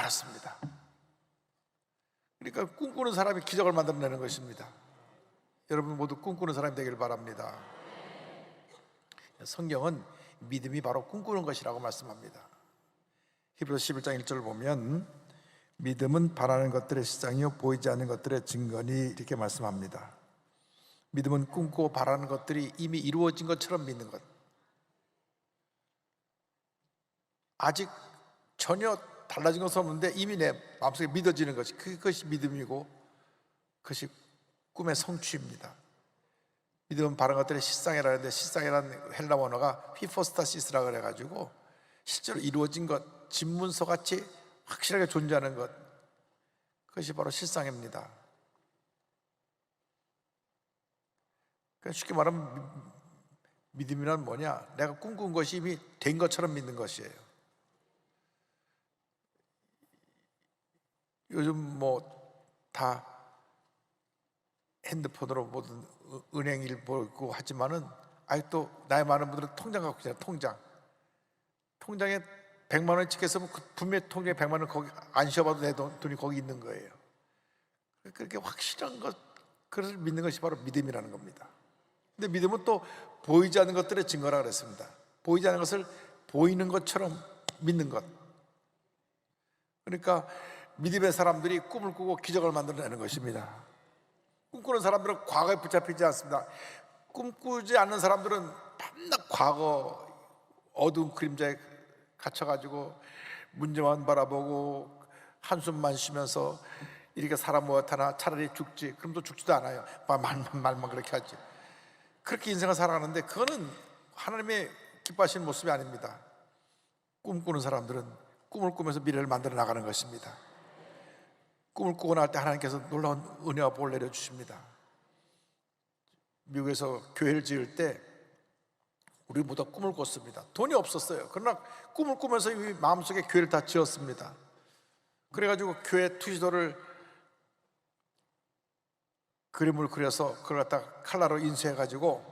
많았습니다. 그러니까 꿈꾸는 사람이 기적을 만들어내는 것입니다. 여러분 모두 꿈꾸는 사람이 되길 바랍니다. 성경은 믿음이 바로 꿈꾸는 것이라고 말씀합니다. 히브리서 11장 1절을 보면 믿음은 바라는 것들의 시작이요 보이지 않는 것들의 증거니 이렇게 말씀합니다. 믿음은 꿈꾸고 바라는 것들이 이미 이루어진 것처럼 믿는 것. 아직 전혀 달라진 것은 없는데 이미 내 마음속에 믿어지는 것이, 그것이 믿음이고 그것이 꿈의 성취입니다. 믿음은 바라는 것들의 실상이라는데, 실상이라는 헬라 원어가 히포스타시스라고 그래가지고 실제로 이루어진 것, 집문서같이 확실하게 존재하는 것, 그것이 바로 실상입니다. 그러니까 쉽게 말하면 믿음이란 뭐냐? 내가 꿈꾼 것이 이미 된 것처럼 믿는 것이에요. 요즘 뭐 다 핸드폰으로 모든 은행 일 보고 하지만은 아직도 나이 많은 분들은 통장 갖고 있잖아요. 통장에 100만 원이 찍혀있으면 분명히 통장에 100만 원 거기 안 쉬어봐도 내 돈이 거기 있는 거예요. 그렇게 확실한 것, 그것을 믿는 것이 바로 믿음이라는 겁니다. 근데 믿음은 또 보이지 않는 것들의 증거라 그랬습니다. 보이지 않는 것을 보이는 것처럼 믿는 것. 그러니까 믿음의 사람들이 꿈을 꾸고 기적을 만들어내는 것입니다. 꿈꾸는 사람들은 과거에 붙잡히지 않습니다. 꿈꾸지 않는 사람들은 밤낮 과거 어두운 그림자에 갇혀가지고 문제만 바라보고 한숨만 쉬면서 이렇게 사람 뭐하나 차라리 죽지, 그럼 또 죽지도 않아요. 말만 그렇게 하지. 그렇게 인생을 살아가는데 그거는 하나님의 기뻐하시는 모습이 아닙니다. 꿈꾸는 사람들은 꿈을 꾸면서 미래를 만들어 나가는 것입니다. 꿈을 꾸고 날 때 하나님께서 놀라운 은혜와 복을 내려주십니다. 미국에서 교회를 지을 때 우리 모두 꿈을 꿨습니다. 돈이 없었어요. 그러나 꿈을 꾸면서 이 마음속에 교회를 다 지었습니다. 그래가지고 교회 투시도를 그림을 그려서 그걸 갖다 칼라로 인쇄해가지고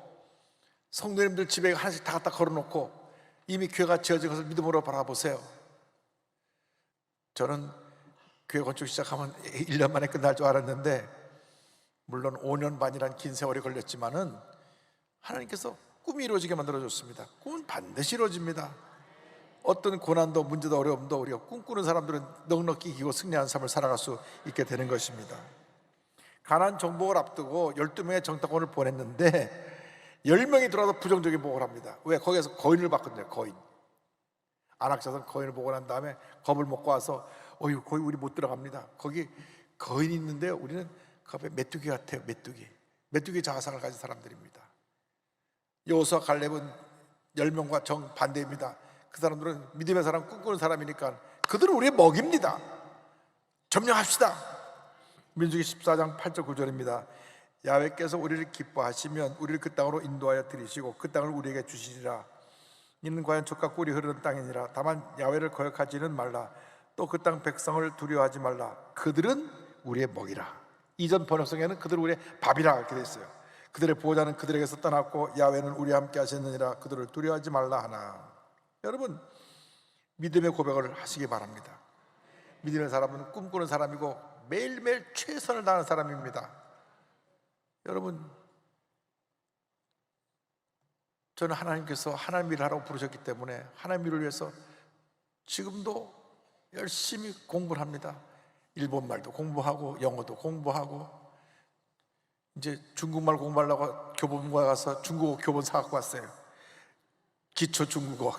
성도님들 집에 하나씩 다 갖다 걸어놓고 이미 교회가 지어진 것을 믿음으로 바라보세요. 저는 교회 건축 시작하면 1년 만에 끝날 줄 알았는데 물론 5년 반이란 긴 세월이 걸렸지만은 하나님께서 꿈이 이루어지게 만들어줬습니다. 꿈은 반드시 이루어집니다. 어떤 고난도 문제도 어려움도 우리가 꿈꾸는 사람들은 넉넉히 이기고 승리하는 삶을 살아갈 수 있게 되는 것입니다. 가나안 정복을 앞두고 12명의 정탐꾼을 보냈는데 10명이 들어와서 부정적인 보고를 합니다. 왜? 거기에서 거인을 봤거든요. 거인. 안악자선 거인을 보고 난 다음에 겁을 먹고 와서 거기 우리 못 들어갑니다. 거기 거인이 있는데요, 우리는 그 앞에 메뚜기 같아요. 메뚜기 자아상을 가진 사람들입니다. 여호수아 갈렙은 10명과 정반대입니다. 그 사람들은 믿음의 사람, 꿈꾸는 사람이니까 그들은 우리의 먹입니다. 점령합시다. 민수기 14장 8절 9절입니다. 야훼께서 우리를 기뻐하시면 우리를 그 땅으로 인도하여 들이시고 그 땅을 우리에게 주시리라. 이는 과연 젖과 꿀이 흐르는 땅이니라. 다만 야훼를 거역하지는 말라. 또 그 땅 백성을 두려워하지 말라. 그들은 우리의 먹이라. 이전 번역성에는 그들은 우리의 밥이라 이렇게 되어 있어요. 그들의 보호자는 그들에게서 떠났고 야훼는 우리와 함께 하셨느니라. 그들을 두려워하지 말라 하나. 여러분, 믿음의 고백을 하시기 바랍니다. 믿음의 사람은 꿈꾸는 사람이고 매일매일 최선을 다하는 사람입니다. 여러분, 저는 하나님께서 하나님 일을 하라고 부르셨기 때문에 하나님 일을 위해서 지금도 열심히 공부를 합니다. 일본말도 공부하고 영어도 공부하고 이제 중국말 공부하려고 교본고에 가서 중국어 교본 사갖고 왔어요. 기초 중국어.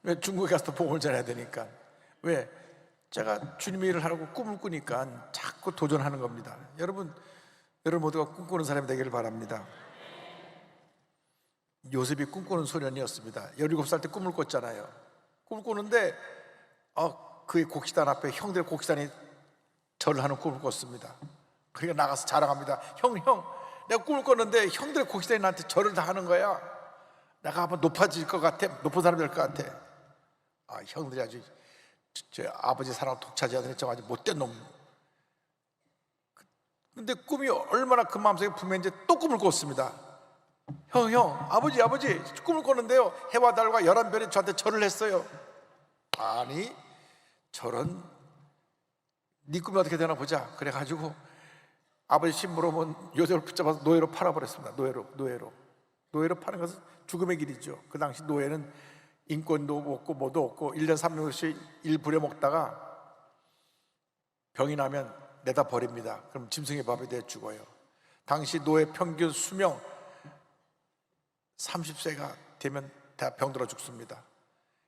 왜? 중국에 가서 복음을 전해야 되니까. 왜? 제가 주님의 일을 하라고 꿈을 꾸니까 자꾸 도전하는 겁니다. 여러분 모두가 꿈꾸는 사람이 되기를 바랍니다. 요셉이 꿈꾸는 소년이었습니다. 17살 때 꿈을 꿨잖아요. 꿈을 꾸는데 그의 곡식단 앞에 형들의 곡식단이 절을 하는 꿈을 꿨습니다. 그러니까 나가서 자랑합니다. 형, 내가 꿈을 꿨는데 형들의 곡식단이 나한테 절을 다 하는 거야. 내가 한번 높아질 것 같아. 높은 사람이 될 것 같아. 형들이 아주 제 아버지 사랑을 독차지하더니 저 아주 못된 놈. 근데 꿈이 얼마나 그 마음속에 분명한지 또 꿈을 꿨습니다. 형, 아버지 꿈을 꿨는데요, 해와 달과 11별이 저한테 절을 했어요. 아니, 저런 네 꿈이 어떻게 되나 보자. 그래가지고 아버지 심부름은 요셉을 붙잡아서 노예로 팔아버렸습니다. 노예로 파는 것은 죽음의 길이죠. 그 당시 노예는 인권도 없고 뭐도 없고 1년 3년씩 일 부려먹다가 병이 나면 내다 버립니다. 그럼 짐승의 밥이 돼 죽어요. 당시 노예 평균 수명 30세가 되면 다 병들어 죽습니다.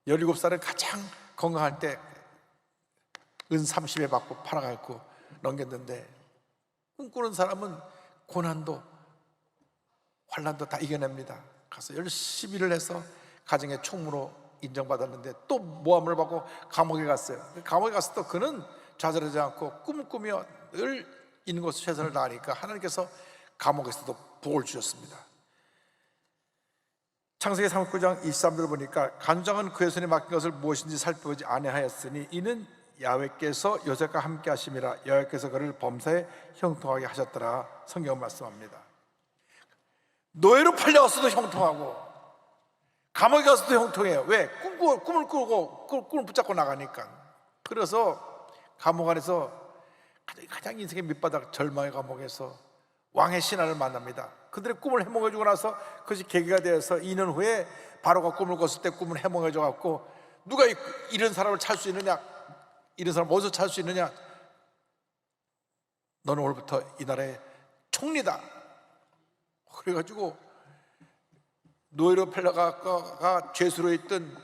17살은 가장 건강할 때 은 30에 받고 팔아갖고 넘겼는데, 꿈꾸는 사람은 고난도 환난도 다 이겨냅니다. 가서 열심히 일을 해서 가정의 총무로 인정받았는데 또 모함을 받고 감옥에 갔어요. 감옥에 갔을 때 그는 좌절하지 않고 꿈을 꾸며 늘 있는 곳에 최선을 다하니까 하나님께서 감옥에서도 복을 주셨습니다. 창세기 39장 23절을 보니까 간장은 그의 손에 맡긴 것을 무엇인지 살펴보지 아니하였으니 이는 야훼께서 요셉과 함께 하심이라. 여호와께서 그를 범사에 형통하게 하셨더라. 성경은 말씀합니다. 노예로 팔려갔어도 형통하고 감옥에 가서도 형통해요. 왜? 꿈을 꾸고 꿈을 붙잡고 나가니까. 그래서 감옥 안에서 가장 인생의 밑바닥 절망의 감옥에서 왕의 신하를 만납니다. 그들의 꿈을 해몽해주고 나서 그것이 계기가 되어서 2년 후에 바로가 꿈을 꿨을 때 꿈을 해몽해줘 갖고 누가 이런 사람을 찾을 수 있느냐, 이런 사람 어디서 찾을 수 있느냐, 너는 오늘부터 이 나라의 총리다. 그래가지고 노예로 팔려가 죄수로 있던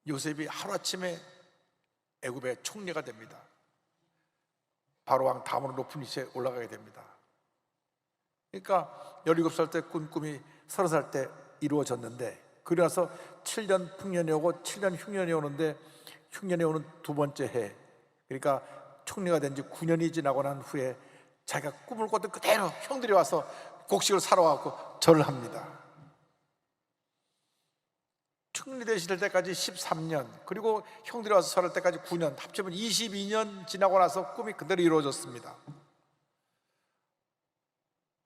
요셉이 하루아침에 애굽의 총리가 됩니다. 바로 왕 다음으로 높은 위치에 올라가게 됩니다. 그러니까 17살 때 꾼 꿈이 30살 때 이루어졌는데, 그러고 나서 7년 풍년이 오고 7년 흉년이 오는데, 흉년이 오는 두 번째 해, 그러니까 총리가 된 지 9년이 지나고 난 후에 자기가 꿈을 꿨던 그대로 형들이 와서 곡식을 사러 와서 절을 합니다. 총리 되실 때까지 13년, 그리고 형들이 와서 절할 때까지 9년, 합치면 22년 지나고 나서 꿈이 그대로 이루어졌습니다.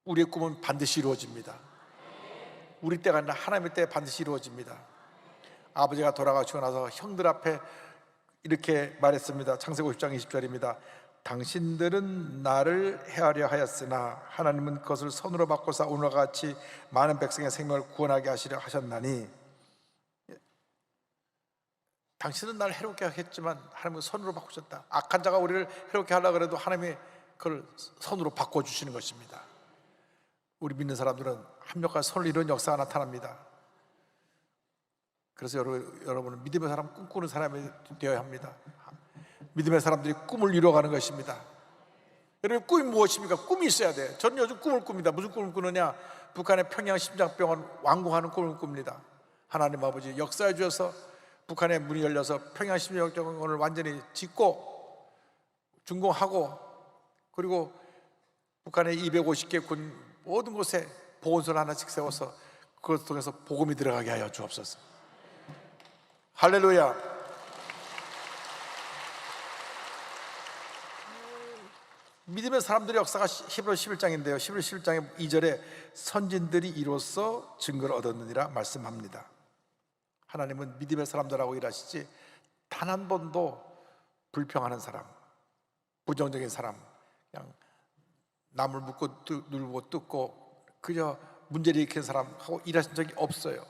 우리의 꿈은 반드시 이루어집니다. 우리 때가 아니라 하나님의 때에 반드시 이루어집니다. 아버지가 돌아가시고 나서 형들 앞에 이렇게 말했습니다. 창세기 50장 20절입니다. 당신들은 나를 해하려 하였으나 하나님은 그것을 선으로 바꿔서 오늘과 같이 많은 백성의 생명을 구원하게 하시려 하셨나니. 당신은 나를 해롭게 하겠지만 하나님은 선으로 바꾸셨다. 악한 자가 우리를 해롭게 하려고 해도 하나님이 그걸 선으로 바꿔주시는 것입니다. 우리 믿는 사람들은 합력과 선을 이루는 역사가 나타납니다. 그래서 여러분은 믿음의 사람, 꿈꾸는 사람이 되어야 합니다. 믿음의 사람들이 꿈을 이루어가는 것입니다. 여러분, 꿈이 무엇입니까? 꿈이 있어야 돼. 저는 요즘 꿈을 꿉니다. 무슨 꿈을 꾸느냐? 북한의 평양 심장병원 완공하는 꿈을 꿉니다. 하나님 아버지 역사해 주셔서 북한의 문이 열려서 평양 심장병원을 완전히 짓고 준공하고, 그리고 북한의 250개 군 모든 곳에 보건소를 하나씩 세워서 그것을 통해서 복음이 들어가게 하여 주옵소서. 할렐루야. 믿음의 사람들의 역사가 히브리서 11장인데요 11장의 2절에 선진들이 이로써 증거를 얻었느니라 말씀합니다. 하나님은 믿음의 사람들하고 일하시지 단 한 번도 불평하는 사람, 부정적인 사람, 그냥 남을 묻고 눌고 뜯고 그저 문제를 일으키는 사람하고 일하신 적이 없어요.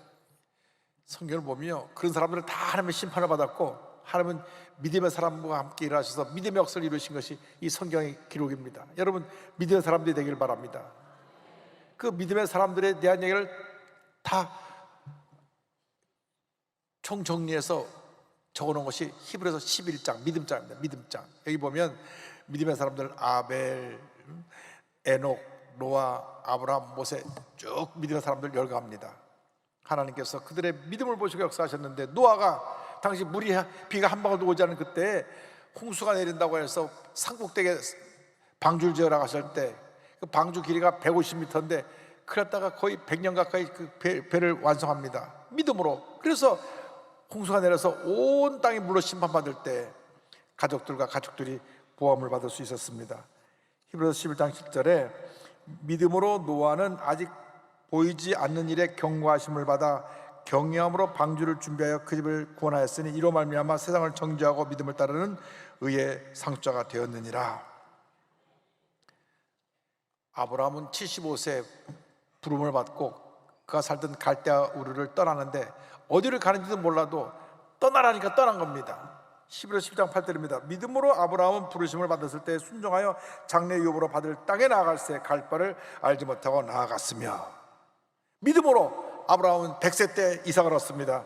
성경을 보면요, 그런 사람들은 다 하나님의 심판을 받았고 하나님은 믿음의 사람과 함께 일하셔서 믿음의 역사를 이루신 것이 이 성경의 기록입니다. 여러분, 믿음의 사람들이 되길 바랍니다. 그 믿음의 사람들에 대한 얘기를 다 총정리해서 적어놓은 것이 히브리서 11장 믿음장입니다. 믿음장. 여기 보면 믿음의 사람들 아벨, 에녹, 노아, 아브라함, 모세 쭉 믿음의 사람들 열거합니다. 하나님께서 그들의 믿음을 보시고 역사하셨는데, 노아가 당시 비가 한 방울도 오지 않은 그때 홍수가 내린다고 해서 산꼭대기에 방주를 지으라고 하실 때 그 방주 길이가 150m인데 그랬다가 거의 100년 가까이 그 배를 완성합니다. 믿음으로. 그래서 홍수가 내려서 온 땅이 물로 심판받을 때 가족들이 보험을 받을 수 있었습니다. 히브리서 11장 10절에 믿음으로 노아는 아직 보이지 않는 일에 경고하심을 받아 경외함으로 방주를 준비하여 그 집을 구원하였으니 이로 말미암아 세상을 정죄하고 믿음을 따르는 의의 상속자가 되었느니라. 아브라함은 75세 부름을 받고 그가 살던 갈대아 우르를 떠나는데 어디를 가는지도 몰라도 떠나라니까 떠난 겁니다. 11월 10장 8절입니다. 믿음으로 아브라함은 부르심을 받았을 때 순종하여 장래 유업으로 받을 땅에 나아갈새 갈 바를 알지 못하고 나아갔으며, 믿음으로 아브라함은 100세 때 이삭을 얻습니다.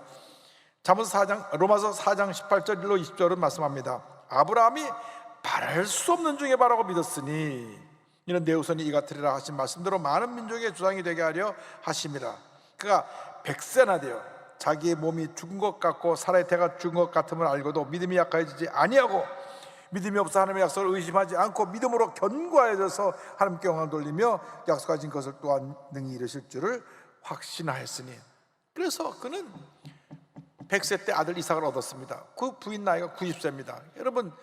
로마서 4장 18절 1로 20절은 말씀합니다. 아브라함이 바랄 수 없는 중에 바라고 믿었으니 이는 내 후손이 이 같으리라 하신 말씀대로 많은 민족의 조상이 되게 하려 하심이라. 그가 100세나 되어 자기의 몸이 죽은 것 같고 사라의 태가 죽은 것 같음을 알고도 믿음이 약해지지 아니하고 믿음이 없어 하나님의 약속을 의심하지 않고 믿음으로 견고하여져서 하나님께 영광을 돌리며 약속하신 것을 또한 능히 이루실 줄을 확신하였으니. 그래서 그는 100세 때 아들 이삭을 얻었습니다. 그 부인 나이가 90세입니다. 여러분,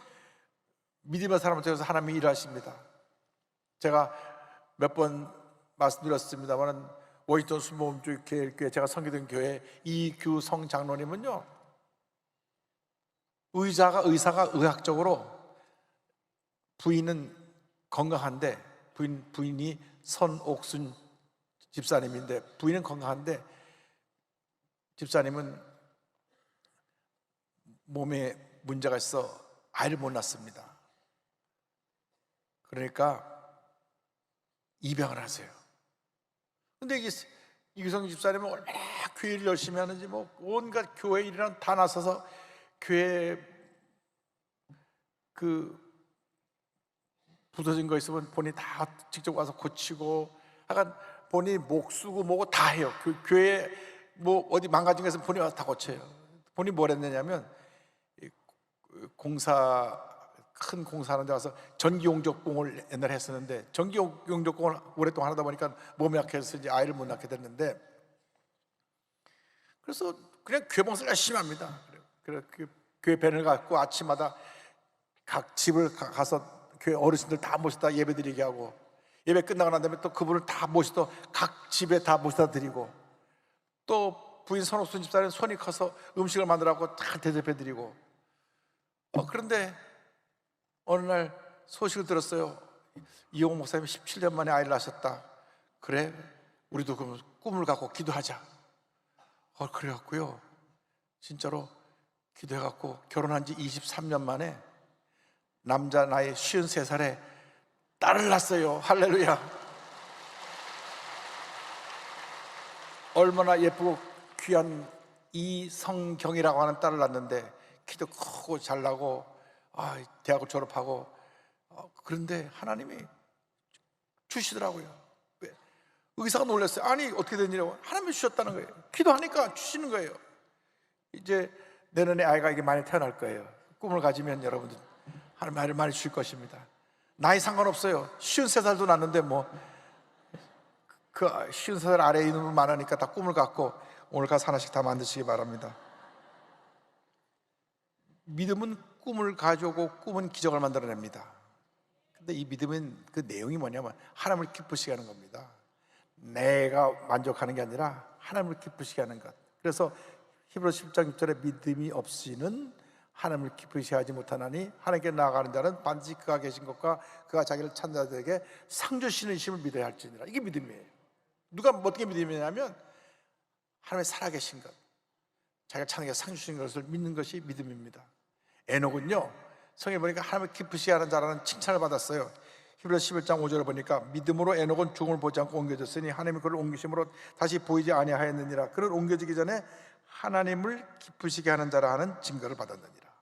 믿음의 사람한테서 하나님이 일하십니다. 제가 몇 번 말씀드렸습니다만 워싱턴 순복음주의 교회, 제가 섬기던 교회 이규성 장로님은요, 의사가 의학적으로 부인은 건강한데, 부인이 선옥순 집사님인데, 부인은 건강한데 집사님은 몸에 문제가 있어 아이를 못 낳습니다. 그러니까 입양을 하세요. 근데 이규성 집사님은 얼마나 교회를 열심히 하는지 뭐 온갖 교회 일이랑 다 나서서 교회 그 부서진 거 있으면 본인이 다 직접 와서 고치고, 약간 본인이 목 쓰고 뭐고 다 해요. 교회 뭐 어디 망가진 거 있으면 본인이 와서 다 고쳐요. 본인이 뭘 했느냐면 큰 공사하는 데 가서 전기용접공을 옛날에 했었는데, 전기용접공을 오랫동안 하다 보니까 몸이 약해서 이제 아이를 못 낳게 됐는데, 그래서 그냥 교회 봉사를 열심히 합니다. 그래서 교회 밴을 갖고 아침마다 각 집을 가서 교회 어르신들 다 모시다 예배 드리게 하고, 예배 끝나고 난 다음에 또 그분을 다 모시다 각 집에 다 모시다 드리고, 또 부인 선옥순 집사는 손이 커서 음식을 만들라고 다 대접해 드리고. 그런데 어느 날 소식을 들었어요. 이용호 목사님이 17년 만에 아이를 낳으셨다. 그래, 우리도 그럼 꿈을 갖고 기도하자. 그래갖고요, 진짜로 기도해갖고 결혼한 지 23년 만에 남자 나이 53살에 딸을 낳았어요. 할렐루야. 얼마나 예쁘고 귀한 이성경이라고 하는 딸을 낳았는데, 키도 크고 잘나고 대학을 졸업하고. 그런데 하나님이 주시더라고요. 왜? 의사가 놀랐어요. 아니 어떻게 된 일이라고? 하나님이 주셨다는 거예요. 기도하니까 주시는 거예요. 이제 내년에 아이가 이게 많이 태어날 거예요. 꿈을 가지면 여러분들 하나님 아이를 많이 주실 것입니다. 나이 상관없어요. 53살도 낳는데 뭐 그 53살 아래에 있는 분 많으니까 다 꿈을 갖고 오늘 가서 하나씩 다 만드시기 바랍니다. 믿음은 꿈을 가져오고 꿈은 기적을 만들어냅니다. 근데 이 믿음은 그 내용이 뭐냐면 하나님을 기쁘시게 하는 겁니다. 내가 만족하는 게 아니라 하나님을 기쁘시게 하는 것. 그래서 히브리서 10장 6절에 믿음이 없이는 하나님을 기쁘시게 하지 못하나니 하나님께 나아가는 자는 반드시 그가 계신 것과 그가 자기를 찾는 자들에게 상 주시는 힘을 믿어야 할지니라. 이게 믿음이에요. 누가 어떻게 믿음이냐면 하나님의 살아계신 것, 자기가 찾는 게 상 주시는 것을 믿는 것이 믿음입니다. 에녹은요, 성경에 보니까 하나님을 기쁘시게 하는 자라는 칭찬을 받았어요. 히브리서 11장 5절을 보니까 믿음으로 에녹은 죽음을 보지 않고 옮겨졌으니 하나님이 그를 옮기심으로 다시 보이지 아니하였느니라. 그는 옮겨지기 전에 하나님을 기쁘시게 하는 자라 하는 증거를 받았느니라.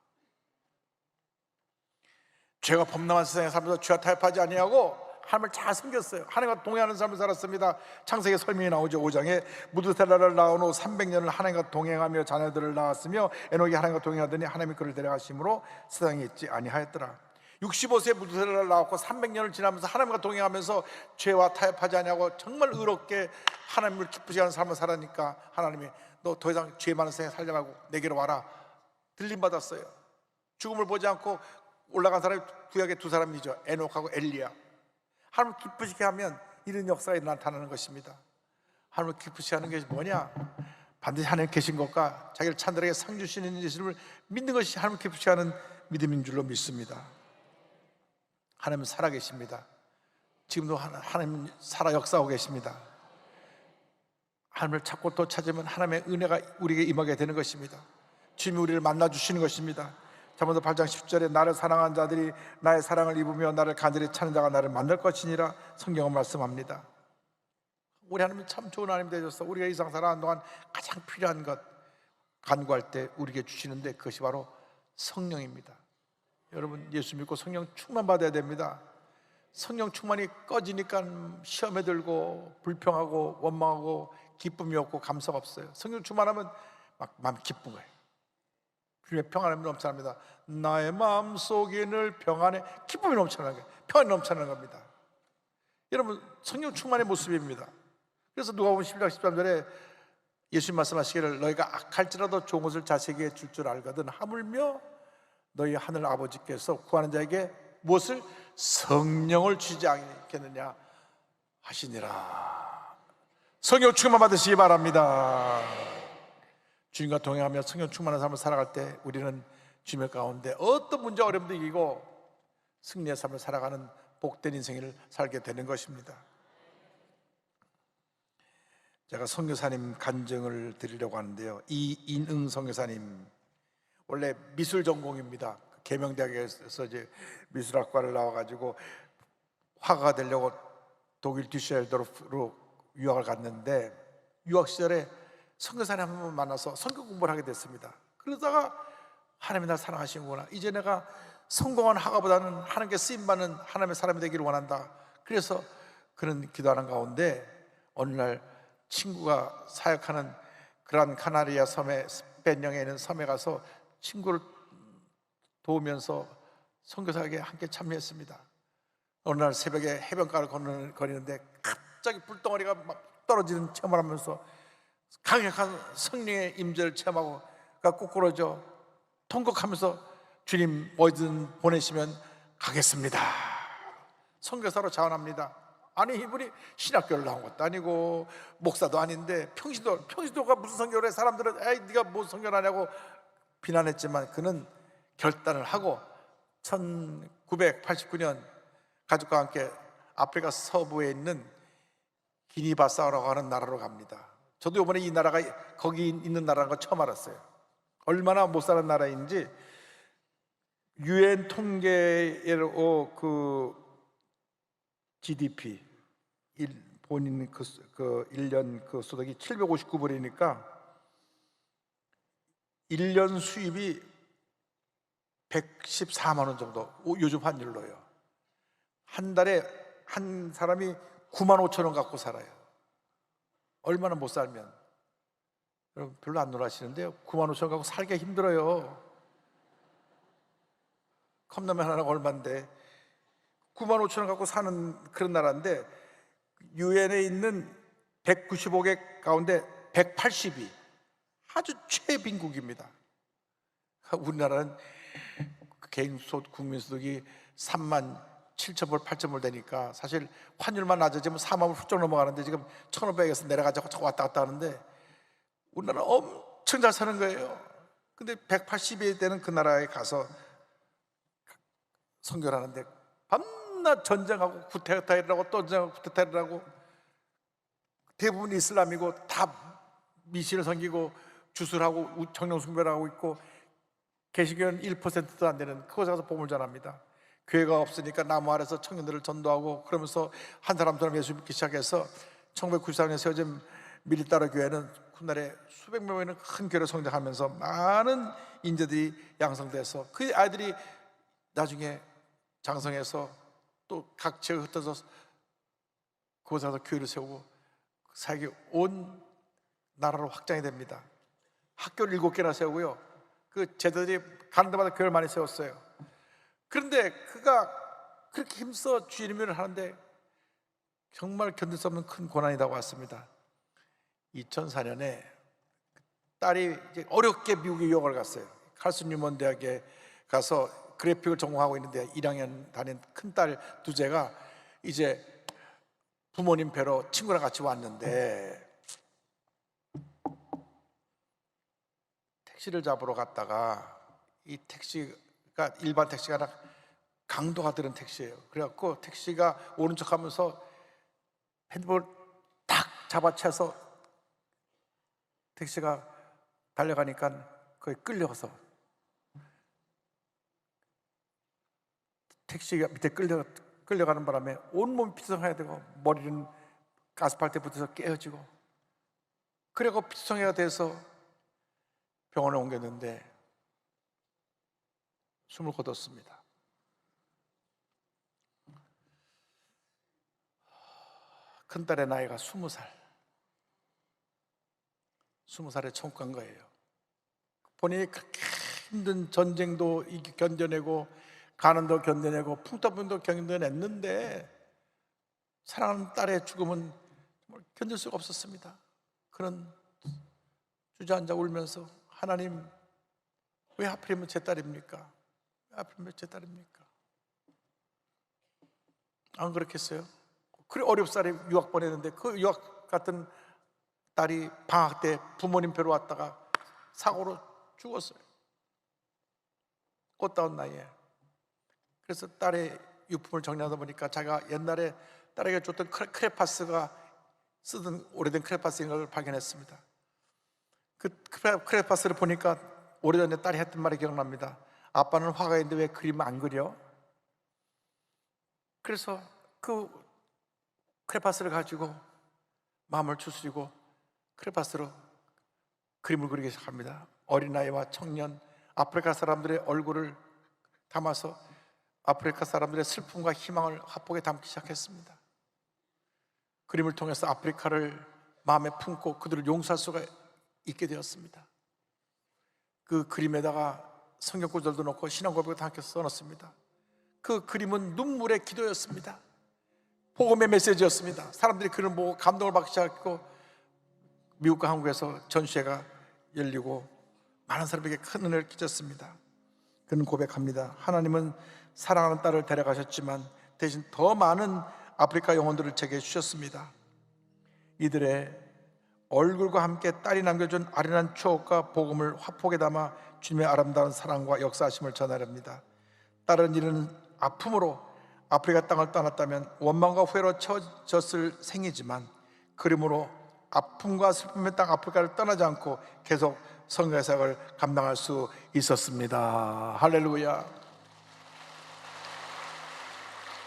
죄가 범람한 세상에 살면서 죄와 타협하지 아니하고 하나님을 잘 섬겼어요. 하나님과 동행하는 삶을 살았습니다. 창세기 설명이 나오죠. 5장에 무드셀라를 낳은 후 300년을 하나님과 동행하며 자녀들을 낳았으며 에녹이 하나님과 동행하더니 하나님이 그를 데려가심으로 세상에 있지 아니하였더라. 65세에 무드셀라를 낳았고 300년을 지나면서 하나님과 동행하면서 죄와 타협하지 아니하고 정말 의롭게 하나님을 기쁘시게 하는 삶을 살아니까 하나님이 너 더 이상 죄 많은 세상에 살지 말고 내게로 와라. 들림받았어요. 죽음을 보지 않고 올라간 사람이 구약의 두 사람이죠. 에녹하고 엘리야. 하나님을 기쁘시게 하면 이런 역사가 나타나는 것입니다. 하나님을 기쁘시게 하는 것이 뭐냐? 반드시 하나님 계신 것과 자기를 찬들에게 상 주시는 예수님을 믿는 것이 하나님 기쁘시 하는 믿음인 줄로 믿습니다. 하나님은 살아계십니다. 지금도 하나님 살아 역사하고 계십니다. 하나님을 찾고 또 찾으면 하나님의 은혜가 우리에게 임하게 되는 것입니다. 주님이 우리를 만나주시는 것입니다. 잠언서 8장 10절에 나를 사랑하는 자들이 나의 사랑을 입으며 나를 간절히 찾는 자가 나를 만날 것이니라 성경은 말씀합니다. 우리 하나님이 참 좋은 하나님 되셔서 우리가 이 세상 살아가는 동안 가장 필요한 것 간구할 때 우리에게 주시는데 그것이 바로 성령입니다. 여러분, 예수 믿고 성령 충만 받아야 됩니다. 성령 충만이 꺼지니까 시험에 들고 불평하고 원망하고 기쁨이 없고 감사가 없어요. 성령 충만하면 막 마음 기쁜 거예요. 평안함이 넘쳐납니다. 나의 마음 속에 늘 평안에 기쁨이 넘쳐나는 거예요. 평안이 넘쳐나는 겁니다. 여러분, 성령 충만의 모습입니다. 그래서 누가복음 11장 13절에 예수님 말씀하시기를 너희가 악할지라도 좋은 것을 자식에게 줄 줄 알거든 하물며 너희 하늘 아버지께서 구하는 자에게 무엇을? 성령을 주지 않겠느냐 하시니라. 성령 충만 받으시기 바랍니다. 주님과 동행하며 성령 충만한 삶을 살아갈 때 우리는 주님의 가운데 어떤 문제 어려움도 이기고 승리의 삶을 살아가는 복된 인생을 살게 되는 것입니다. 제가 선교사님 간증을 드리려고 하는데요, 이인응 선교사님 원래 미술 전공입니다. 계명대학에서 이제 미술학과를 나와가지고 화가가 되려고 독일 뒤셀도르프로 유학을 갔는데 유학 시절에 선교사님 한 번 만나서 선교 공부를 하게 됐습니다. 그러다가 하나님이 날 사랑하시는구나, 이제 내가 성공한 화가보다는 하나님께 쓰임받는 하나님의 사람이 되기를 원한다. 그래서 그런 기도하는 가운데 어느 날 친구가 사역하는 그란 카나리아 섬에 스페인령에 있는 섬에 가서 친구를 도우면서 선교사에게 함께 참여했습니다. 어느 날 새벽에 해변가를 거리는데 갑자기 불덩어리가 막 떨어지는 체험을 하면서 강력한 성령의 임재를 체험하고 꼬꾸러져 통곡하면서 주님 어디든 보내시면 가겠습니다. 선교사로 자원합니다. 아니, 이분이 신학교를 나온 것도 아니고 목사도 아닌데 평신도가 무슨 선교를 해. 사람들은 에이 네가 뭐 선교를 하냐고 비난했지만 그는 결단을 하고 1989년 가족과 함께 아프리카 서부에 있는 기니바사우라고 하는 나라로 갑니다. 저도 이번에 이 나라가 거기 있는 나라인 거 처음 알았어요. 얼마나 못 사는 나라인지 UN 통계로 그 GDP 본인 그 1년 그 소득이 759불이니까 1년 수입이 114만 원 정도, 요즘 환율로요. 한 달에 한 사람이 9만 5천 원 갖고 살아요. 얼마나 못 살면. 여러분 별로 안 놀라시는데요, 9만 5천 원 갖고 살기가 힘들어요. 컵라면 하나가 얼마인데 9만 5천 원 갖고 사는 그런 나라인데 유엔에 있는 195개 가운데 180이 아주 최빈국입니다. 우리나라는 개인 국민소득이 3만 7천 불, 8천 불 되니까 사실 환율만 낮아지면 4만 불 훌쩍 넘어가는데 지금 1,500에서 내려가지고 왔다 갔다 하는데 우리나라는 엄청 잘 사는 거예요. 근데 180이 되는 그 나라에 가서 선교를 하는데 밤낮 전쟁하고 쿠데타를 또 전쟁하고 쿠데타를 하고 대부분 이슬람이고 다 미신을 섬기고 주술하고 정령숭배를 하고 있고 개신교는 1%도 안 되는 그곳에 가서 복음을 전합니다. 교회가 없으니까 나무 아래서 청년들을 전도하고 그러면서 한 사람처럼 예수 믿기 시작해서 1994년에 세워진 밀리따르 교회는 훗날에 수백 명이 있는 큰 교회로 성장하면서 많은 인재들이 양성돼서 그 아이들이 나중에 장성해서 또 각 지역에 흩어서 그곳에 가서 교회를 세우고 사역이 온 나라로 확장이 됩니다. 학교를 7개나 세우고요, 그 제자들이 가는 데마다 교회를 많이 세웠어요. 그런데 그가 그렇게 힘써 주님을 하는데 정말 견딜 수 없는 큰 고난이 다가왔습니다. 2004년에 딸이 이제 어렵게 미국에 유학을 갔어요. 칼슨 뉴먼 대학에 가서 그래픽을 전공하고 있는데 1학년 다닌 큰딸 두째가 이제 부모님 뵈러 친구랑 같이 왔는데 택시를 잡으러 갔다가 이 택시가 일반 택시가 아니라 강도가 들은 택시예요. 그래갖고 택시가 오른쪽 하면서 핸드폰을 탁 잡아채서 택시가 달려가니까 거기 끌려가서 택시가 밑에 끌려가는 바람에 온몸이 피투성해야 되고 머리는 아스팔트에 붙어서 깨어지고, 그리고 피투성해가 돼서 병원에 옮겼는데 숨을 거뒀습니다. 큰딸의 나이가 20살, 20살에 천국 간 거예요. 본인이 그렇게 힘든 전쟁도 견뎌내고 가난도 견뎌내고 풍토분도 견뎌냈는데 사랑하는 딸의 죽음은 정말 견딜 수가 없었습니다. 그는 주저앉아 울면서, 하나님, 왜 하필이면 제 딸입니까? 왜 하필이면 제 딸입니까? 안 그렇겠어요? 그래 어렵사리 유학 보냈는데 그 유학 같은 딸이 방학 때 부모님 뵈러 왔다가 사고로 죽었어요. 꽃다운 나이에. 그래서 딸의 유품을 정리하다 보니까 자기가 옛날에 딸에게 줬던 크레파스가 쓰던 오래된 크레파스인 걸 발견했습니다. 그 크레파스를 보니까 오래전에 딸이 했던 말이 기억납니다. 아빠는 화가인데 왜 그림 안 그려? 그래서 그 크레파스를 가지고 마음을 추스리고 크레파스로 그림을 그리기 시작합니다. 어린아이와 청년, 아프리카 사람들의 얼굴을 담아서 아프리카 사람들의 슬픔과 희망을 화폭에 담기 시작했습니다. 그림을 통해서 아프리카를 마음에 품고 그들을 용서할 수가 있게 되었습니다. 그 그림에다가 성경 구절도 넣고 신앙 고백도 함께 써놨습니다. 그 그림은 눈물의 기도였습니다. 복음의 메시지였습니다. 사람들이 그를 보고 감동을 받기 시작했고, 미국과 한국에서 전시회가 열리고 많은 사람에게 큰 은혜를 끼쳤습니다. 그는 고백합니다. 하나님은 사랑하는 딸을 데려가셨지만 대신 더 많은 아프리카 영혼들을 제게 주셨습니다. 이들의 얼굴과 함께 딸이 남겨준 아련한 추억과 복음을 화폭에 담아 주님의 아름다운 사랑과 역사하심을 전하렵니다. 딸은 이런 아픔으로 아프리카 땅을 떠났다면 원망과 후회로 채워졌을 생이지만 그림으로 아픔과 슬픔의 땅 아프리카를 떠나지 않고 계속 선교의 사역을 감당할 수 있었습니다. 할렐루야.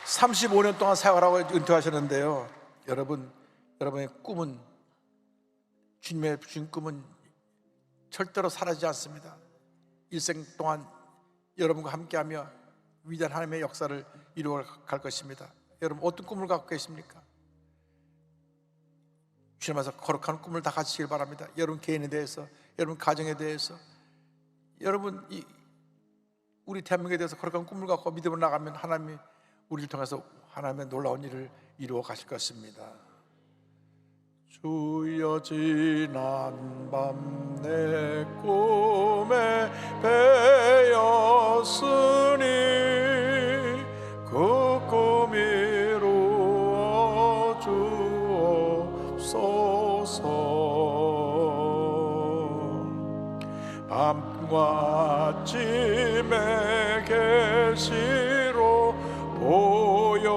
35년 동안 사역을 하고 은퇴하셨는데요, 여러분의 꿈은, 주님의 주신 꿈은 절대로 사라지지 않습니다. 일생 동안 여러분과 함께하며 위대한 하나님의 역사를 이루어 갈 것입니다. 여러분 어떤 꿈을 갖고 계십니까? 주님 앞에서 거룩한 꿈을 다 가지시길 바랍니다. 여러분 개인에 대해서, 여러분 가정에 대해서, 여러분 우리 대한민국에 대해서 거룩한 꿈을 갖고 믿음을 나가면 하나님이 우리를 통해서 하나님의 놀라운 일을 이루어 가실 것입니다. 주여 지난 밤 내 꿈에 배었으니 그 꿈 이루어 주옵소서. 밤과 아침에 계시로 보여주사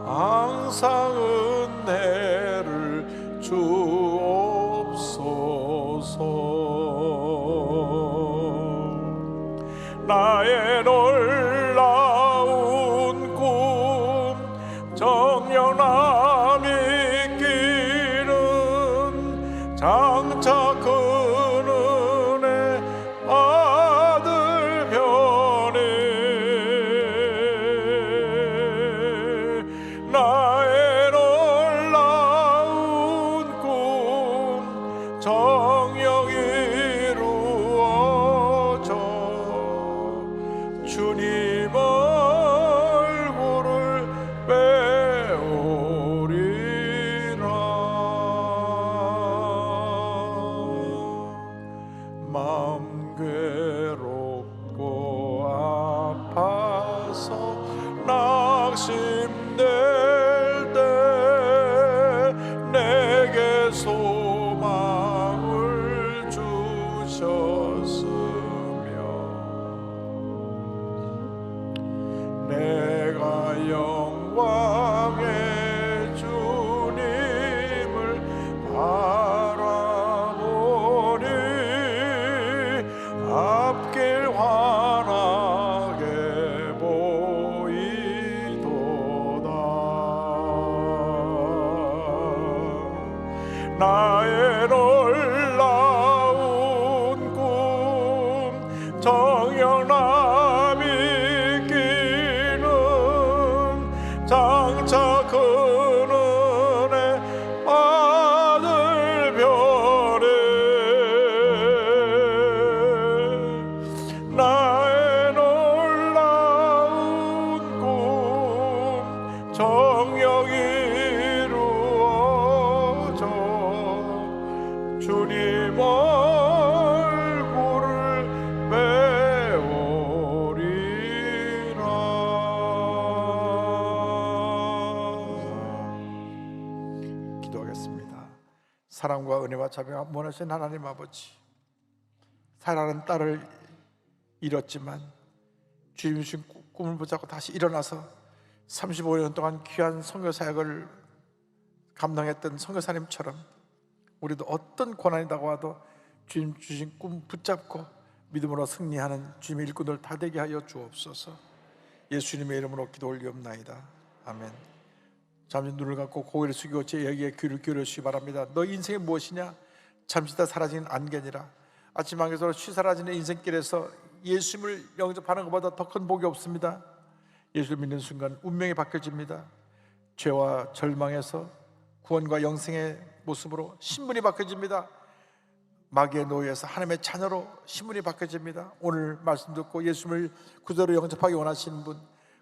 항상 은혜를 주옵소서. 나의 놀라운 꿈 정령함 있기는 장차 그 은혜 받을 변에 나의 놀라운 꿈 정령 이루어져 주님 얼굴을 배우리라. 마음 괴롭고 아파서 낙심될 때 내게 소망 내가 영광의 주님을 바라보니 앞길 환하게 보이도다. 나의 놀라운 꿈 정녕 믿기는 장차 그늘에 받을 별에 나의 놀라운 꿈 정녕 이루어져 주님 얼굴을 배우리라. 기도하겠습니다. 사랑과 은혜와 자비가 원하신 하나님 아버지, 사랑하는 딸을 잃었지만 주님 주신 꿈을 붙잡고 다시 일어나서 35년 동안 귀한 선교 사역을 감당했던 선교사님처럼 우리도 어떤 고난이 다가와도 주님 주신 꿈 붙잡고 믿음으로 승리하는 주님의 일꾼들 다 되게 하여 주옵소서. 예수님의 이름으로 기도 올리옵나이다. 아멘. 잠시 눈을 감고 고개를 숙이고 제 이야기에 귀를 기울여주시기 바랍니다. 너 인생이 무엇이냐? 잠시 다 사라지는 안개니라. 아침 안개로 쉬 사라지는 인생길에서 예수님을 영접하는 것보다 더 큰 복이 없습니다. 예수를 믿는 순간 운명이 바뀌어집니다. 죄와 절망에서 구원과 영생의 모습으로 신분이 바뀌어집니다. 마귀의 노예에서 하나님의 자녀로 신분이 바뀌어집니다. 오늘 말씀 듣고 예수님을 구주로 영접하기 원하시는 분,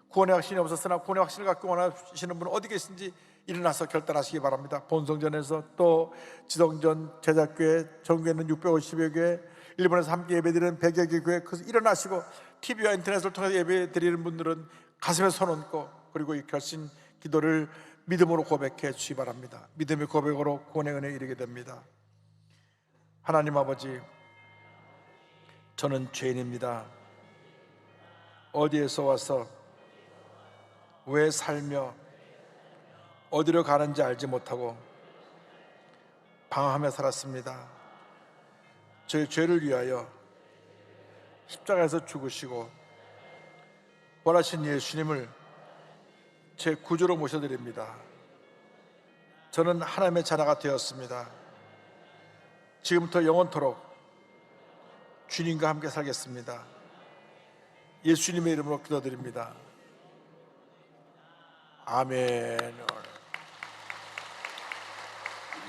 구원의 확신이 없었으나 구원의 확신을 갖고 원하시는 분 어디 계신지 일어나서 결단하시기 바랍니다. 본성전에서 또 지성전, 제작교회, 전교회는 650여 교회, 일본에서 함께 예배드리는 100여 개 교회, 그래서 일어나시고 TV와 인터넷을 통해서 예배드리는 분들은 가슴에 손 얹고 그리고 이 결심 기도를 믿음으로 고백해 주시기 바랍니다. 믿음의 고백으로 구원의 은혜에 이르게 됩니다. 하나님 아버지, 저는 죄인입니다. 어디에서 와서 왜 살며 어디로 가는지 알지 못하고 방황하며 살았습니다. 저의 죄를 위하여 십자가에서 죽으시고 부활하신 예수님을 제 구주로 모셔드립니다. 저는 하나님의 자녀가 되었습니다. 지금부터 영원토록 주님과 함께 살겠습니다. 예수님의 이름으로 기도드립니다. 아멘.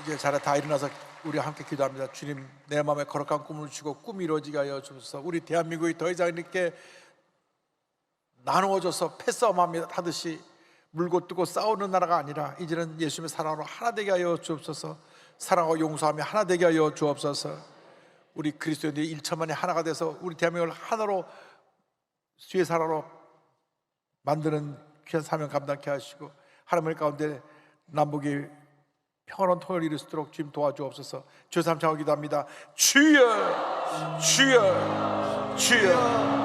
이제 자리에 다 일어나서 우리 함께 기도합니다. 주님, 내 마음에 거룩한 꿈을 주시고 꿈이 이루어지게 하여 주소서. 우리 대한민국이 더 이상 이렇게 나누어져서 패싸움 하듯이 물고 뜨고 싸우는 나라가 아니라 이제는 예수님의 사랑으로 하나 되게 하여 주옵소서. 사랑하고 용서하며 하나 되게 하여 주옵소서. 우리 그리스도인들이 일처만에 하나가 돼서 우리 대한민국을 하나로 주의 사랑으로 만드는 귀한 사명 감당케 하시고 하나님 가운데 남북이 평화로운 통일을 이룰 수 있도록 주님 도와주옵소서. 주여 삼창하고 기도합니다. 주여 주여 주여.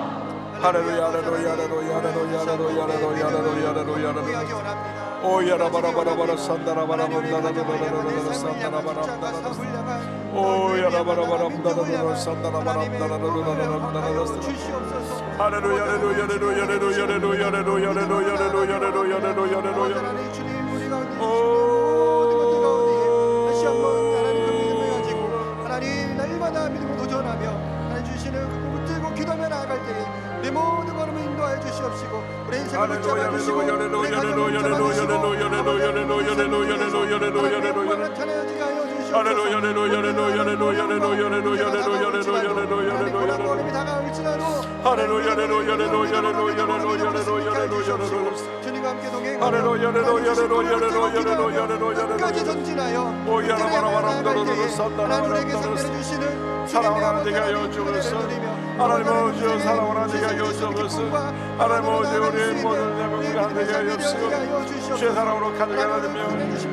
할렐루야 할렐루야 할렐루야 할렐루야 할렐루야 할렐루야 할렐루야 할렐루야. 오 야라바라바라바라 산다라바라바라바라바라바라 산다라바라바라바라 오 야라바라바라바라바라바라 산다라바라바라바라바라. 할렐루야 할렐루야 할렐루야 할렐루야 할렐루야 할렐루야 할렐루야 할렐루야 할렐루야 할렐루야. 다시 한번 하나님 그 믿음을 가지고 하나님 날마다 믿음으로 도전하며 하나님 주시는 그 꿈을 들고 기도하며 나아갈 때에 내 모든 걸음을 인도하여 주시옵시고 우리 인생을 붙잡아 주시고 우리 가정을 붙잡아 주시고 우리 나타내어지게 하여 주시옵소서. 걸음이 다가올지라도 주님과 함께 동행하며 끝까지 전진하여 하나님 우리에게 선물해 주시는 사랑을 하나님께 하여 주옵소서. 하나님 아버지 사랑을 하나님께 하여 주옵소서. 하나님 아버지 우리 모든 대목을 하나님께 하여 주옵소서. 주의 사랑으로 가져가야 되며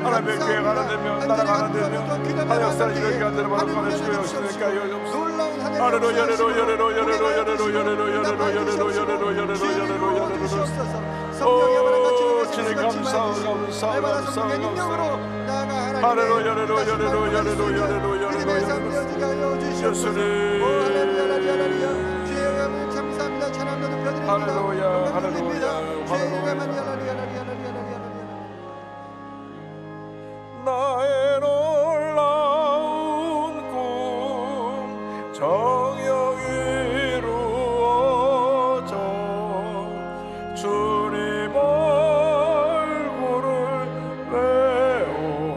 하나님의 교회가 하나 되며 나라가 하나 되며 하나님 역사를 이루게 하는 바로 하나님의 주의 역사를 하여 주옵소서. 하늘에 할렐루야, 역사하시고 할렐루야, 우리가 할렐루야, 해주시고 할렐루야, 응답하여 할렐루야, 주시옵시고 할렐루야, 주의 이름으로 할렐루야, 도와주시옵소서. 성령의 아버지 같이 주님 주시고 감사, 날마다 감사, 성령의 감사. 능력으로 나아가 할렐루야, 하나님의 할렐루야, 다시 할렐루야, 말씀하시는 할렐루야, 믿음의 삶 할렐루야. 되어지게 하여 주시옵소서. 예수님. 오 할렐루야 할렐루야 주의 이름을 감사합니다. 찬양도 높여드립니다. 할렐루야, 영광 드립니다. 할렐루야, 주의 이름에 할렐루야. 할렐루야 할렐루야 할렐루야 나의 놀라운 꿈 정녕 이루어져 주님 얼굴을 배우리라.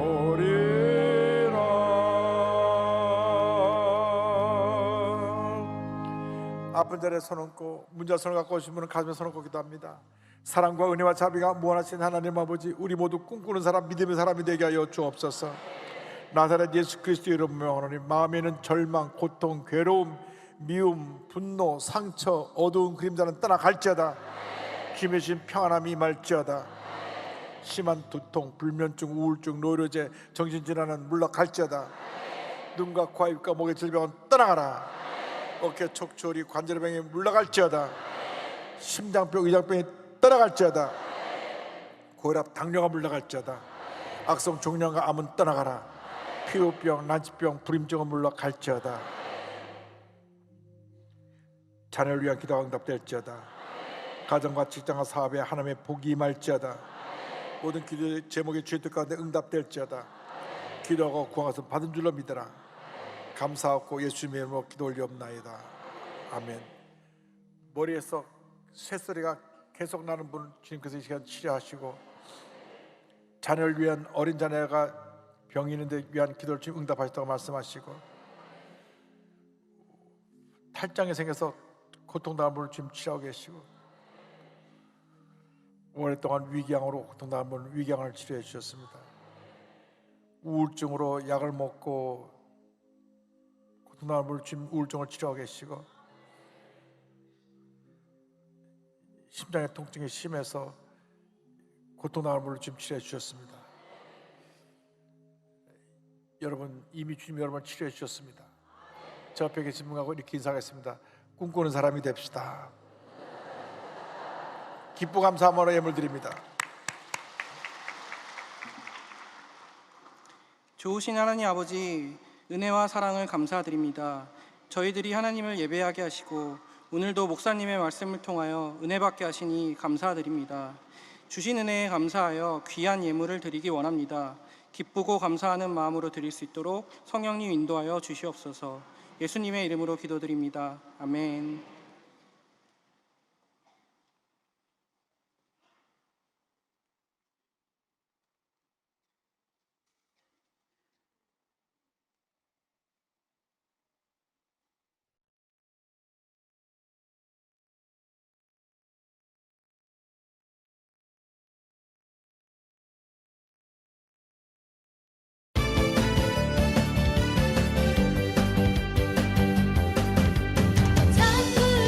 아픈 자리에 손 얹고 문자 손을 갖고 오신 분은 가슴에 손 얹고 기도합니다. 사랑과 은혜와 자비가 무한하신 하나님 아버지, 우리 모두 꿈꾸는 사람, 믿음의 사람이 되게 하여 주옵소서. 나사렛 예수 그리스도 이름 명하노니 마음에는 절망, 고통, 괴로움, 미움, 분노, 상처, 어두운 그림자는 떠나갈지어다. 기매신 평안함이 임할지어다. 심한 두통, 불면증, 우울증, 노이로제, 정신질환은 물러갈지어다. 눈과 코, 입과 목의 질병은 떠나가라. 어깨 척추리 관절병이 물러갈지어다. 심장병, 위장병이 떠나갈지어다. 고혈압, 당뇨가 물러갈지어다. 악성 종양과 암은 떠나가라. 피부병, 난치병, 불임증은 물러갈지어다. 자녀를 위한 기도가 응답될지어다. 가정과 직장과 사업에 하나님의 복이 임할지어다. 모든 기도 제목의 주의 뜻 가운데 응답될지어다. 기도하고 구한 것은 받은 줄로 믿어라. 감사하고 예수님의 이름으로 기도 올리옵나이다. 아멘. 머리에서 쇳소리가 계속 나는 분 주님께서 이 시간 치료하시고, 자녀를 위한 어린 자녀가 병이 있는데 위한 기도를 지금 응답하셨다고 말씀하시고, 탈장이 생겨서 고통당한 분을 지금 치료하고 계시고, 오랫동안 위궤양으로 고통당한 분은 위궤양을 치료해 주셨습니다. 우울증으로 약을 먹고 고통당한 분을 지금 우울증을 치료하고 계시고, 심장의 통증이 심해서 고통당하는 분을 지금 치료해 주셨습니다. 여러분, 이미 주님 여러분을 치료해 주셨습니다. 저 앞에 계신 분하고 이렇게 인사하겠습니다. 꿈꾸는 사람이 됩시다. 기쁘고 감사함으로 예물 드립니다. 좋으신 하나님 아버지, 은혜와 사랑을 감사드립니다. 저희들이 하나님을 예배하게 하시고 오늘도 목사님의 말씀을 통하여 은혜 받게 하시니 감사드립니다. 주신 은혜에 감사하여 귀한 예물을 드리기 원합니다. 기쁘고 감사하는 마음으로 드릴 수 있도록 성령님 인도하여 주시옵소서. 예수님의 이름으로 기도드립니다. 아멘. 천국의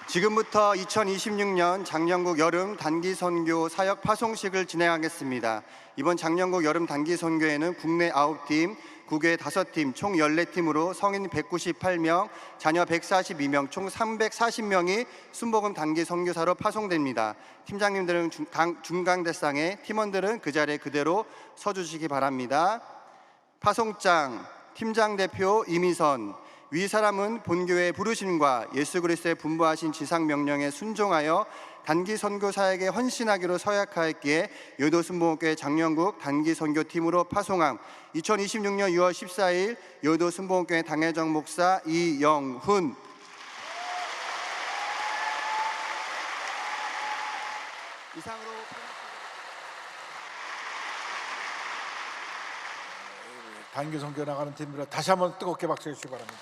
지금부터 2026년 장년국 여름 단기 선교 사역 파송식을 진행하겠습니다. 이번 장년국 여름 단기 선교에는 국내 9팀, 국외 5팀, 총 14팀으로 성인 198명, 자녀 142명, 총 340명이 순복음 단기 선교사로 파송됩니다. 팀장님들은 중간대상에, 팀원들은 그 자리에 그대로 서주시기 바랍니다. 파송장 팀장 대표 이미선. 위 사람은 본교의 부르심과 예수 그리스도의 분부하신 지상 명령에 순종하여 단기 선교 사역에 헌신하기로 서약하였기에 여의도 순복음교회 장년국 단기 선교팀으로 파송함. 2026년 6월 14일 여의도 순복음교회 당회정 목사 이영훈. 이상으로 단기 선교 나가는 팀들 다시 한번 뜨겁게 박수해 주시기 바랍니다.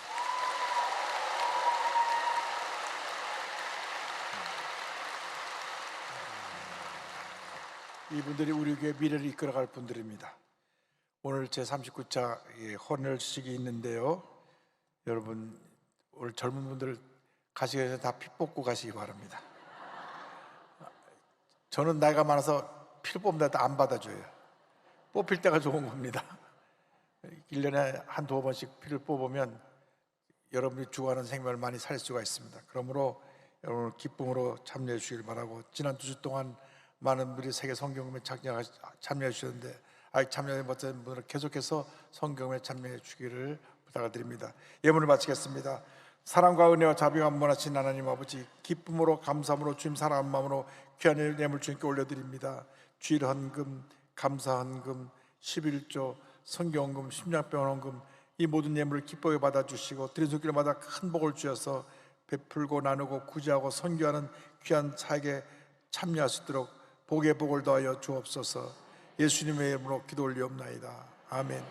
이분들이 우리 교회 미래를 이끌어갈 분들입니다. 오늘 제39차 헌혈식이 있는데요. 여러분 오늘 젊은 분들 가시기 전에 다 피 뽑고 가시기 바랍니다. 저는 나이가 많아서 피를 뽑는다 안 받아줘요. 뽑힐 때가 좋은 겁니다. 1년에 한두 번씩 피를 뽑으면 여러분이 죽어가는 생명을 많이 살 수가 있습니다. 그러므로 여러분 기쁨으로 참여해 주시길 바라고, 지난 2주 동안 많은 분들이 세계 성경음에 참여해 주셨는데 아직 참여해 못한 분들은 계속해서 성경음에 참여해 주기를 부탁을 드립니다. 예문을 마치겠습니다. 사랑과 은혜와 자비가 무한하신 하나님 아버지, 기쁨으로 감사함으로 주님 사랑하는 마음으로 귀한 예물 주님께 올려드립니다. 주일 헌금, 감사 헌금, 11조, 성경헌금, 심장병원 헌금, 이 모든 예물을 기뻐하게 받아주시고 드린 손길마다 큰 복을 주셔서 베풀고 나누고 구제하고 선교하는 귀한 사역에 참여할 수 있도록 복의 복을 더하여 주옵소서. 예수님의 이름으로 기도 올리옵나이다. 아멘.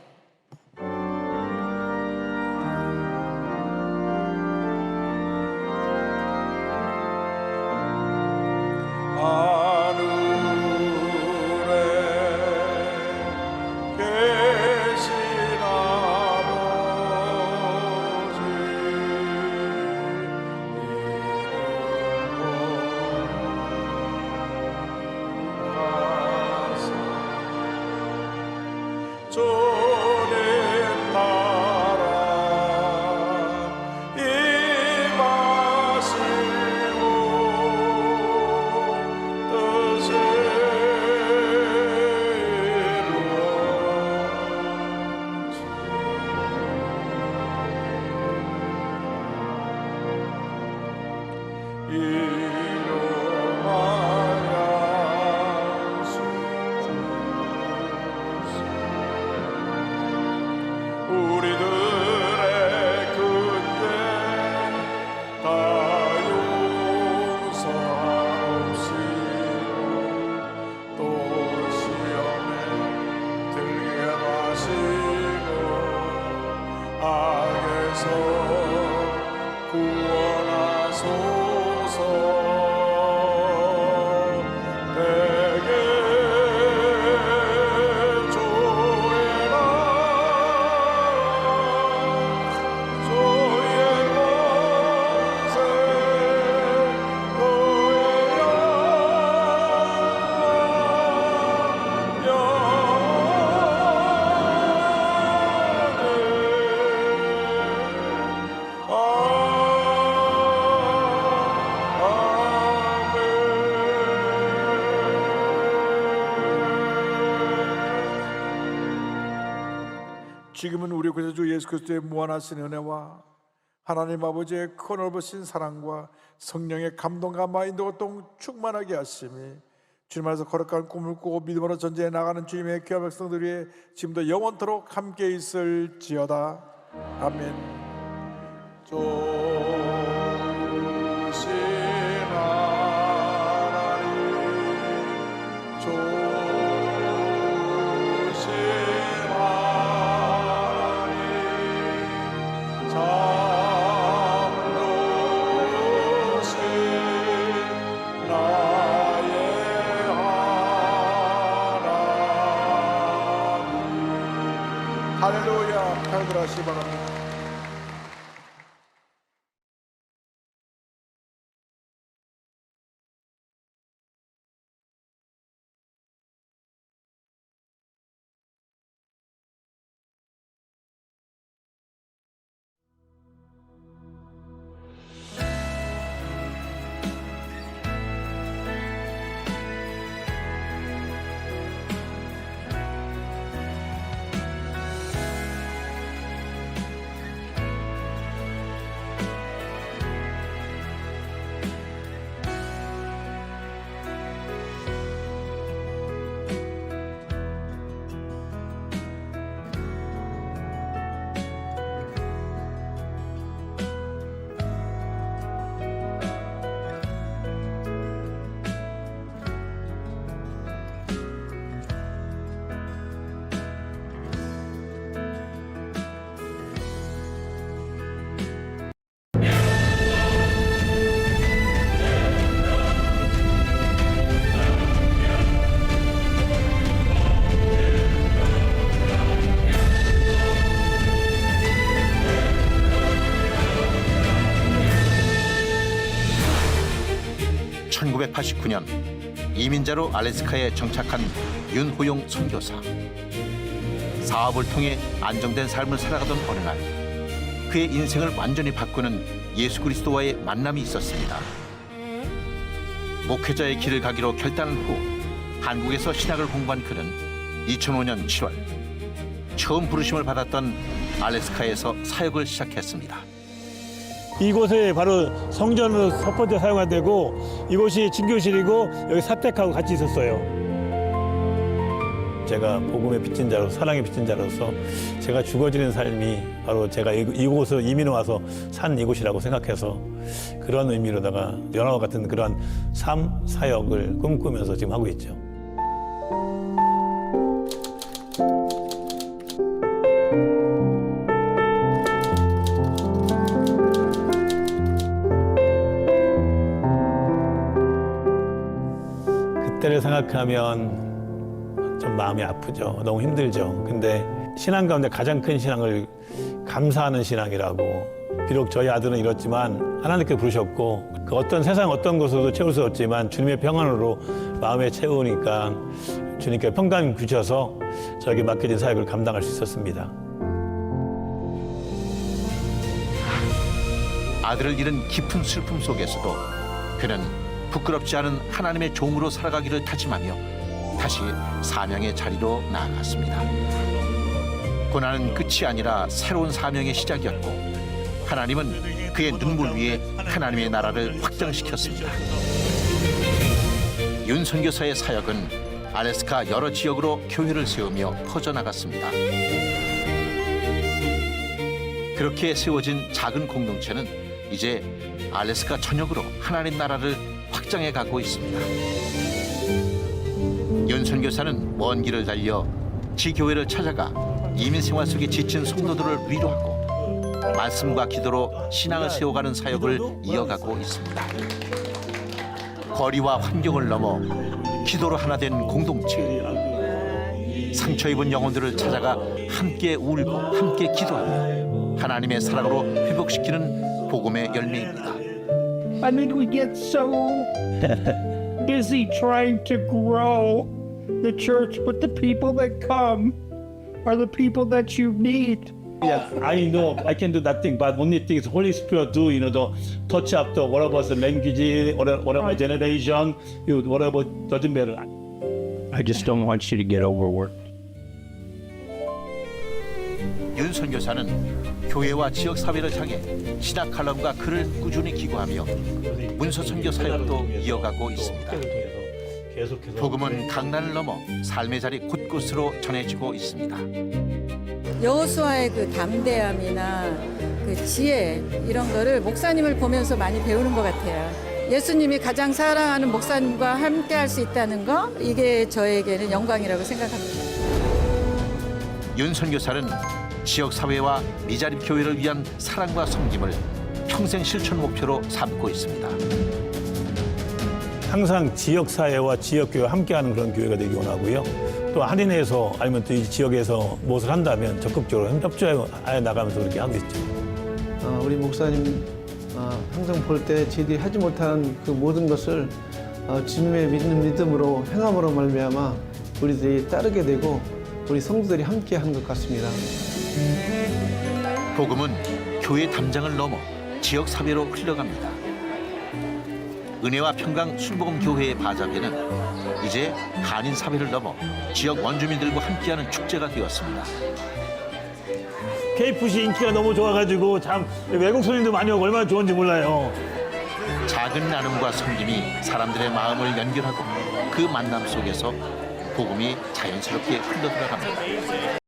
지금은 우리 구세주 예수 그리스도의 무한하신 은혜와 하나님 아버지의 큰 넓으신 사랑과 성령의 감동과 마인도가 또 충만하게 하심이 주님 안에서 거룩한 꿈을 꾸고 믿음으로 전쟁에 나가는 주님의 귀한 백성들 위해 지금도 영원토록 함께 있을지어다. 아멘. 할렐루야. 하시기 바랍니다. 1989년 이민자로 알래스카에 정착한 윤호용 선교사. 사업을 통해 안정된 삶을 살아가던 어느 날 그의 인생을 완전히 바꾸는 예수 그리스도와의 만남이 있었습니다. 목회자의 길을 가기로 결단한 후 한국에서 신학을 공부한 그는 2005년 7월 처음 부르심을 받았던 알래스카에서 사역을 시작했습니다. 이곳에 바로 성전으로 첫 번째 사용이 되고 이곳이 진교실이고 여기 사택하고 같이 있었어요. 제가 복음의 빚진 자로 사랑의 빚진 자로서 제가 죽어지는 삶이 바로 제가 이곳으로 이민 와서 산 이곳이라고 생각해서 그런 의미로다가 연합과 같은 그런 삶 사역을 꿈꾸면서 지금 하고 있죠. 그때를 생각하면 좀 마음이 아프죠. 너무 힘들죠. 근데 신앙 가운데 가장 큰 신앙을 감사하는 신앙이라고. 비록 저희 아들은 이렇지만 하나님께 부르셨고 그 어떤 세상 어떤 것으로도 채울 수 없지만 주님의 평안으로 마음에 채우니까 주님께 평강 주셔서 저에게 맡겨진 사역을 감당할 수 있었습니다. 아들을 잃은 깊은 슬픔 속에서도 그는 부끄럽지 않은 하나님의 종으로 살아가기를 다짐하며 다시 사명의 자리로 나아갔습니다. 고난은 끝이 아니라 새로운 사명의 시작이었고 하나님은 그의 눈물 위에 하나님의 나라를 확장시켰습니다. 윤 선교사의 사역은 알래스카 여러 지역으로 교회를 세우며 퍼져나갔습니다. 그렇게 세워진 작은 공동체는 이제 알래스카 전역으로 하나님 나라를 확장해 가고 있습니다. 윤 선교사는 먼 길을 달려 지교회를 찾아가 이민 생활 속에 지친 성도들을 위로하고 말씀과 기도로 신앙을 세워가는 사역을 이어가고 있습니다. 거리와 환경을 넘어 기도로 하나 된 공동체. 상처 입은 영혼들을 찾아가 함께 울고 함께 기도하며 하나님의 사랑으로 회복시키는 복음의 열매입니다. I mean, we get so busy trying to grow the church, but the people that come are the people that you need. Yes, I know I can do that thing, but only thing is Holy Spirit do, the touch up the whatever the language, whatever generation, whatever doesn't matter. I just don't want you to get overworked. 윤 선교사는 교회와 지역 사회를 향해 신학 칼럼과 글을 꾸준히 기고하며 문서 선교 사역도 이어가고 있습니다. 복음은 강난을 넘어 삶의 자리 곳곳으로 전해지고 있습니다. 여호수아의 그 담대함이나 그 지혜 이런 거를 목사님을 보면서 많이 배우는 것 같아요. 예수님이 가장 사랑하는 목사님과 함께 할 수 있다는 거 이게 저에게는 영광이라고 생각합니다. 윤 선교사는 지역 사회와 미자립 교회를 위한 사랑과 섬김을 평생 실천 목표로 삼고 있습니다. 항상 지역 사회와 지역 교회와 함께하는 그런 교회가 되기 원하고요. 또 한인회에서 아니면 또 이 지역에서 무엇을 한다면 적극적으로 협조해 나가면서 그렇게 하고 있죠. 우리 목사님 항상 볼 때 저희들이 하지 못한 그 모든 것을 주님의 믿음으로 행함으로 말미암아 우리들이 따르게 되고 우리 성도들이 함께한 것 같습니다. 복음은 교회 담장을 넘어 지역 사회로 흘러갑니다. 은혜와 평강 순복음 교회의 바자회는 이제 한인 사회를 넘어 지역 원주민들과 함께하는 축제가 되었습니다. KFC 인기가 너무 좋아가지고 참 외국 손님도 많이 오고 얼마나 좋은지 몰라요. 작은 나눔과 섬김이 사람들의 마음을 연결하고 그 만남 속에서 복음이 자연스럽게 흘러들어갑니다.